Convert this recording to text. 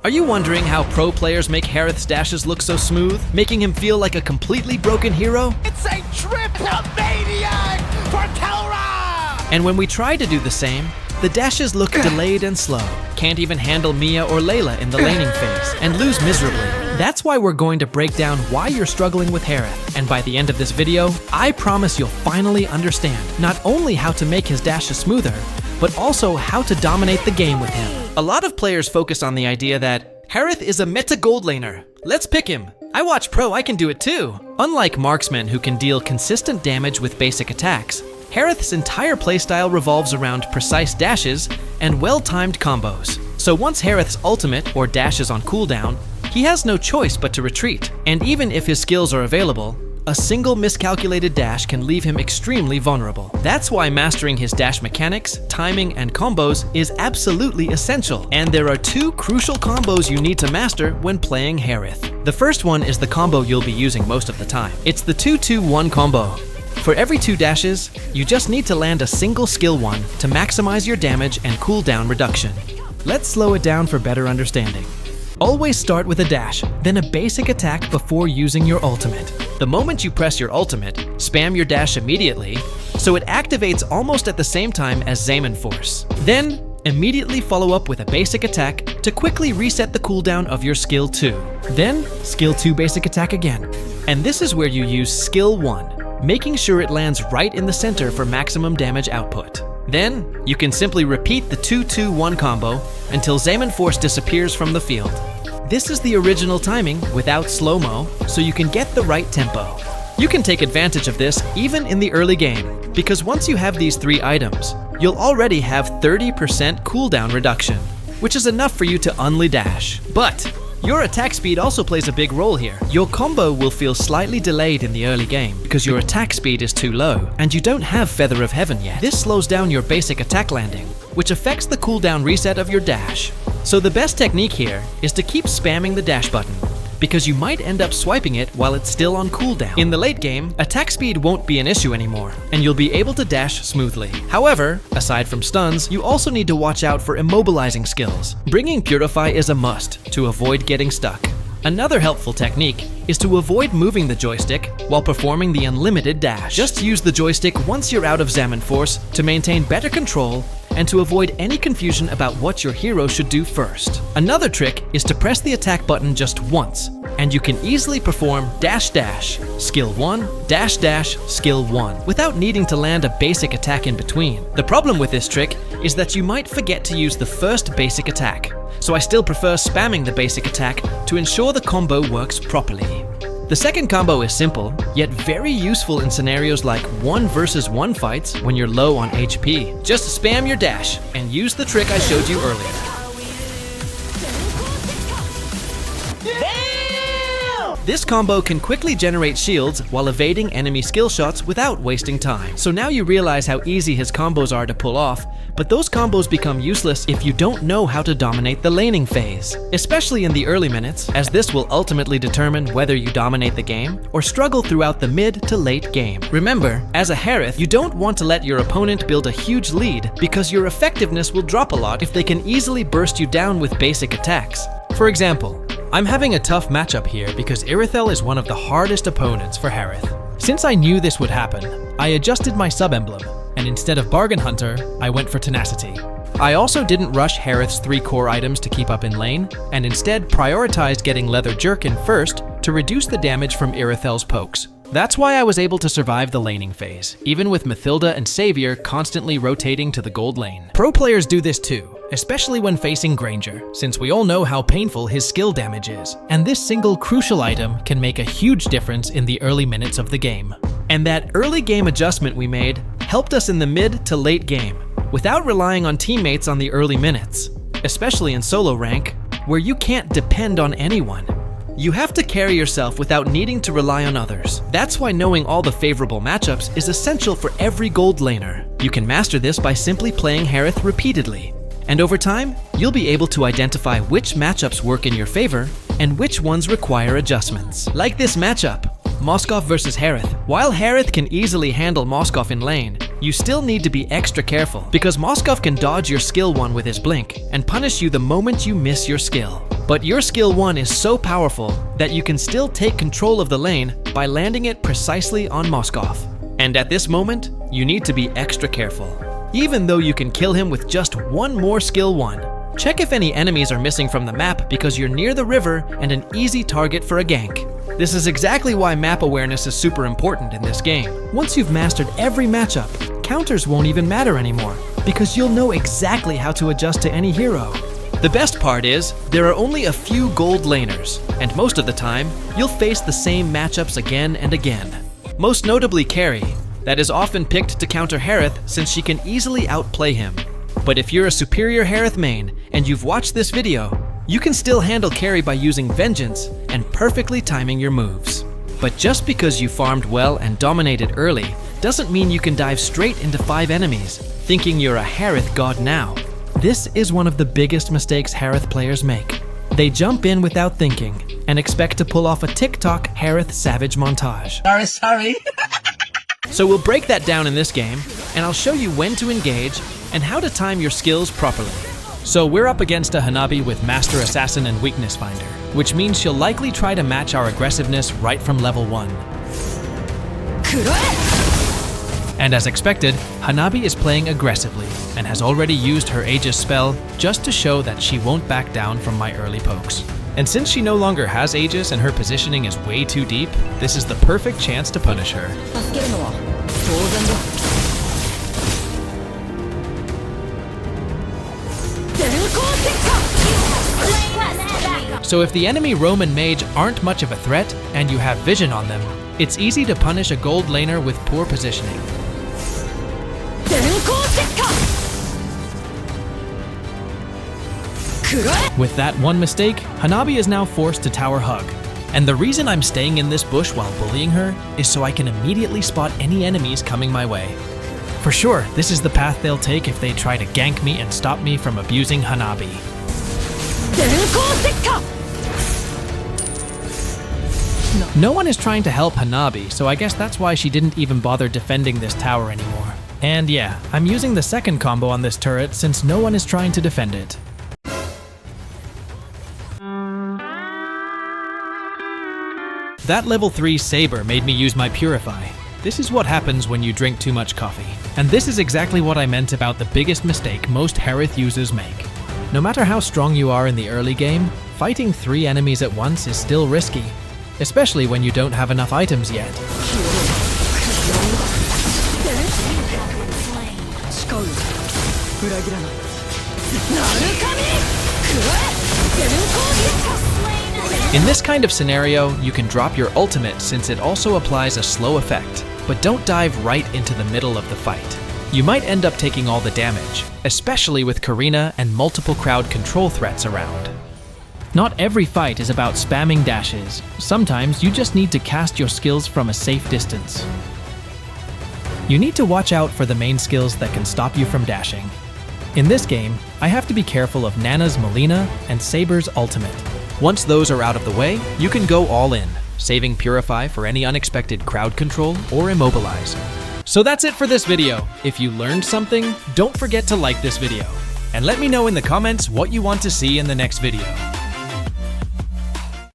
Are you wondering how pro players make Harith's dashes look so smooth, making him feel like a completely broken hero? It's a triple maniac for Telra! And when we try to do the same, the dashes look delayed and slow, can't even handle Mia or Layla in the laning phase, and lose miserably. That's why we're going to break down why you're struggling with Harith, and by the end of this video, I promise you'll finally understand not only how to make his dashes smoother, but also how to dominate the game with him. A lot of players focus on the idea that Harith is a meta gold laner. Let's pick him. I watch pro, I can do it too. Unlike marksmen who can deal consistent damage with basic attacks, Harith's entire playstyle revolves around precise dashes and well-timed combos. So once Harith's ultimate or dash is on cooldown, he has no choice but to retreat. And even if his skills are available, a single miscalculated dash can leave him extremely vulnerable. That's why mastering his dash mechanics, timing, and combos is absolutely essential. And there are two crucial combos you need to master when playing Harith. The first one is the combo you'll be using most of the time. It's the 2-2-1 combo. For every 2 dashes, you just need to land a single skill 1 to maximize your damage and cooldown reduction. Let's slow it down for better understanding. Always start with a dash, then a basic attack before using your ultimate. The moment you press your ultimate, spam your dash immediately, so it activates almost at the same time as Zaman Force. Then, immediately follow up with a basic attack to quickly reset the cooldown of your skill 2. Then, skill 2 basic attack again. And this is where you use skill 1, making sure it lands right in the center for maximum damage output. Then, you can simply repeat the 2-2-1 combo until Zaman Force disappears from the field. This is the original timing without slow-mo, so you can get the right tempo. You can take advantage of this even in the early game, because once you have these 3 items, you'll already have 30% cooldown reduction, which is enough for you to unli dash. But your attack speed also plays a big role here. Your combo will feel slightly delayed in the early game because your attack speed is too low and you don't have Feather of Heaven yet. This slows down your basic attack landing, which affects the cooldown reset of your dash. So the best technique here is to keep spamming the dash button, because you might end up swiping it while it's still on cooldown. In the late game, attack speed won't be an issue anymore, and you'll be able to dash smoothly. However, aside from stuns, you also need to watch out for immobilizing skills. Bringing Purify is a must to avoid getting stuck. Another helpful technique is to avoid moving the joystick while performing the unlimited dash. Just use the joystick once you're out of Zaman Force to maintain better control and to avoid any confusion about what your hero should do first. Another trick is to press the attack button just once, and you can easily perform dash dash, skill 1, dash dash, skill 1, without needing to land a basic attack in between. The problem with this trick is that you might forget to use the first basic attack, so I still prefer spamming the basic attack to ensure the combo works properly. The second combo is simple, yet very useful in scenarios like 1 versus 1 fights when you're low on HP. Just spam your dash and use the trick I showed you earlier. This combo can quickly generate shields while evading enemy skill shots without wasting time. So now you realize how easy his combos are to pull off, but those combos become useless if you don't know how to dominate the laning phase, especially in the early minutes, as this will ultimately determine whether you dominate the game or struggle throughout the mid to late game. Remember, as a Harith, you don't want to let your opponent build a huge lead because your effectiveness will drop a lot if they can easily burst you down with basic attacks. For example, I'm having a tough matchup here because Irithel is one of the hardest opponents for Harith. Since I knew this would happen, I adjusted my sub-emblem, and instead of Bargain Hunter, I went for Tenacity. I also didn't rush Harith's 3 core items to keep up in lane, and instead prioritized getting Leather Jerkin first to reduce the damage from Irithel's pokes. That's why I was able to survive the laning phase, even with Mathilda and Savior constantly rotating to the gold lane. Pro players do this too, especially when facing Granger, since we all know how painful his skill damage is, and this single crucial item can make a huge difference in the early minutes of the game. And that early game adjustment we made helped us in the mid to late game, without relying on teammates on the early minutes, especially in solo rank, where you can't depend on anyone. You have to carry yourself without needing to rely on others. That's why knowing all the favorable matchups is essential for every gold laner. You can master this by simply playing Harith repeatedly. And over time, you'll be able to identify which matchups work in your favor and which ones require adjustments. Like this matchup, Moskov versus Harith. While Harith can easily handle Moskov in lane, you still need to be extra careful because Moskov can dodge your skill 1 with his blink and punish you the moment you miss your skill. But your skill 1 is so powerful that you can still take control of the lane by landing it precisely on Moskov. And at this moment, you need to be extra careful. Even though you can kill him with just one more skill 1, check if any enemies are missing from the map because you're near the river and an easy target for a gank. This is exactly why map awareness is super important in this game. Once you've mastered every matchup, counters won't even matter anymore because you'll know exactly how to adjust to any hero. The best part is, there are only a few gold laners, and most of the time, you'll face the same matchups again and again. Most notably Carry, that is often picked to counter Harith since she can easily outplay him. But if you're a superior Harith main and you've watched this video, you can still handle Carry by using Vengeance and perfectly timing your moves. But just because you farmed well and dominated early, doesn't mean you can dive straight into 5 enemies, thinking you're a Harith god now. This is one of the biggest mistakes Harith players make. They jump in without thinking and expect to pull off a TikTok Harith savage montage. Sorry. So we'll break that down in this game, and I'll show you when to engage and how to time your skills properly. So we're up against a Hanabi with Master Assassin and Weakness Finder, which means she'll likely try to match our aggressiveness right from level 1. And as expected, Hanabi is playing aggressively and has already used her Aegis spell just to show that she won't back down from my early pokes. And since she no longer has Aegis and her positioning is way too deep, this is the perfect chance to punish her. So if the enemy Roman mage aren't much of a threat and you have vision on them, it's easy to punish a gold laner with poor positioning. With that one mistake, Hanabi is now forced to tower hug. And the reason I'm staying in this bush while bullying her is so I can immediately spot any enemies coming my way. For sure, this is the path they'll take if they try to gank me and stop me from abusing Hanabi. No one is trying to help Hanabi, so I guess that's why she didn't even bother defending this tower anymore. And yeah, I'm using the second combo on this turret since no one is trying to defend it. That level 3 Saber made me use my Purify. This is what happens when you drink too much coffee. And this is exactly what I meant about the biggest mistake most Harith users make. No matter how strong you are in the early game, fighting 3 enemies at once is still risky, especially when you don't have enough items yet. In this kind of scenario, you can drop your ultimate since it also applies a slow effect, but don't dive right into the middle of the fight. You might end up taking all the damage, especially with Karina and multiple crowd control threats around. Not every fight is about spamming dashes. Sometimes you just need to cast your skills from a safe distance. You need to watch out for the main skills that can stop you from dashing. In this game, I have to be careful of Nana's Melina and Saber's ultimate. Once those are out of the way, you can go all in, saving Purify for any unexpected crowd control or immobilize. So that's it for this video. If you learned something, don't forget to like this video. And let me know in the comments what you want to see in the next video.